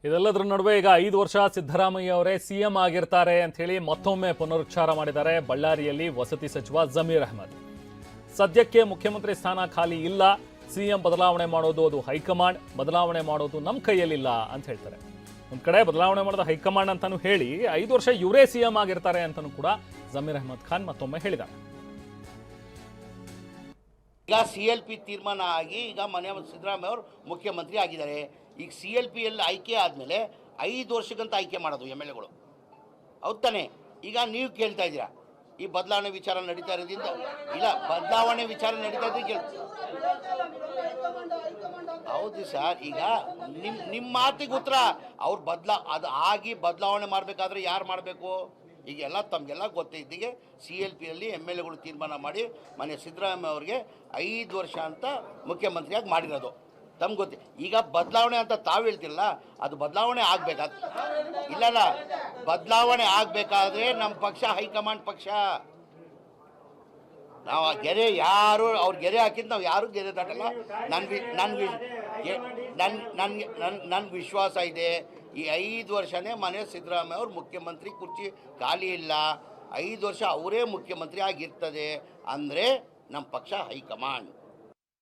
ಇದೆಲ್ಲದರ ನಡುವೆ ಈಗ 5 ವರ್ಷ ಸಿದ್ದರಾಮಯ್ಯ ಅವರೇ ಸಿಎಂ ಆಗಿರ್ತಾರೆ ಅಂತ ಹೇಳಿ ಮತ್ತೊಮ್ಮೆ ಪುನರುಚ್ಚಾರ ಮಾಡಿದ್ದಾರೆ ಬಳ್ಳಾರಿಯಲ್ಲಿ ವಸತಿ ಸಚಿವ ಜಮೀರ್ ಅಹ್ಮದ್. ಸದ್ಯಕ್ಕೆ ಮುಖ್ಯಮಂತ್ರಿ ಸ್ಥಾನ ಖಾಲಿ ಇಲ್ಲ, ಸಿಎಂ ಬದಲಾವಣೆ ಮಾಡೋದು ಅದು ಹೈಕಮಾಂಡ್, ಬದಲಾವಣೆ ಮಾಡೋದು ನಮ್ಮ ಕೈಯಲ್ಲಿಲ್ಲ ಅಂತ ಹೇಳ್ತಾರೆ. ಒಂದ್ ಕಡೆ ಬದಲಾವಣೆ ಮಾಡೋದು ಹೈಕಮಾಂಡ್ ಅಂತಾನು ಹೇಳಿ 5 ವರ್ಷ ಇವರೇ ಸಿಎಂ ಆಗಿರ್ತಾರೆ ಅಂತಾನು ಕೂಡ ಜಮೀರ್ ಅಹ್ಮದ್ ಖಾನ್ ಮತ್ತೊಮ್ಮೆ ಹೇಳಿದ್ದಾರೆ. ಈಗ CLP ತೀರ್ಮಾನ ಆಗಿ ಈಗ ಮನೆ ಸಿದ್ದರಾಮಯ್ಯ ಅವರು ಮುಖ್ಯಮಂತ್ರಿ ಆಗಿದ್ದಾರೆ. ಈಗ CLPಯಲ್ಲಿ ಆಯ್ಕೆ ಆದಮೇಲೆ 5 ವರ್ಷಕ್ಕಂತ ಆಯ್ಕೆ ಮಾಡೋದು MLAಗಳು, ಹೌದು ತಾನೆ? ಈಗ ನೀವು ಕೇಳ್ತಾ ಇದ್ದೀರಾ ಈ ಬದಲಾವಣೆ ವಿಚಾರ ನಡೀತಾ ಇರೋದ್ರಿಂದ, ಇಲ್ಲ ಬದಲಾವಣೆ ವಿಚಾರ ನಡೀತಾ ಇದ್ರೆ ಹೌದು ಸರ್. ಈಗ ನಿಮ್ಮ ಮಾತಿಗೆ ಉತ್ತರ ಅವ್ರು ಅದು ಆಗಿ ಬದಲಾವಣೆ ಮಾಡಬೇಕಾದ್ರೆ ಯಾರು ಮಾಡಬೇಕು? ಈಗೆಲ್ಲ ತಮಗೆಲ್ಲ ಗೊತ್ತಿದ್ದೀಗೆ CLPಯಲ್ಲಿ MLAಗಳು ತೀರ್ಮಾನ ಮಾಡಿ ಮನೆ ಸಿದ್ದರಾಮಯ್ಯ ಅವ್ರಿಗೆ 5 ವರ್ಷ ಅಂತ ಮುಖ್ಯಮಂತ್ರಿಯಾಗಿ ಮಾಡಿರೋದು ತಮ್ಗೆ ಗೊತ್ತಿ. ಈಗ ಬದಲಾವಣೆ ಅಂತ ತಾವು ಹೇಳ್ತಿರಲ್ಲ, ಅದು ಬದಲಾವಣೆ ಆಗಬೇಕಾದ ಇಲ್ಲ ಬದಲಾವಣೆ ಆಗಬೇಕಾದ್ರೆ ನಮ್ಮ ಪಕ್ಷ ಹೈಕಮಾಂಡ್ ಪಕ್ಷ. ನಾವು ಗೆರೆ ಯಾರು ಅವ್ರು ಗೆರೆ ಹಾಕಿದ್ದು ನಾವು ಯಾರು ಗೆರೆ ದಾಟಲ್ಲ. ನನ್ಗೆ ವಿಶ್ವಾಸ ಇದೆ ಈ 5 ವರ್ಷನೇ ಮನೆ ಸಿದ್ದರಾಮಯ್ಯ ಅವ್ರು ಮುಖ್ಯಮಂತ್ರಿ ಕುರ್ಚಿ ಖಾಲಿ ಇಲ್ಲ, 5 ವರ್ಷ ಅವರೇ ಮುಖ್ಯಮಂತ್ರಿ ಆಗಿರ್ತದೆ ಅಂದರೆ ನಮ್ಮ ಪಕ್ಷ ಹೈಕಮಾಂಡ್.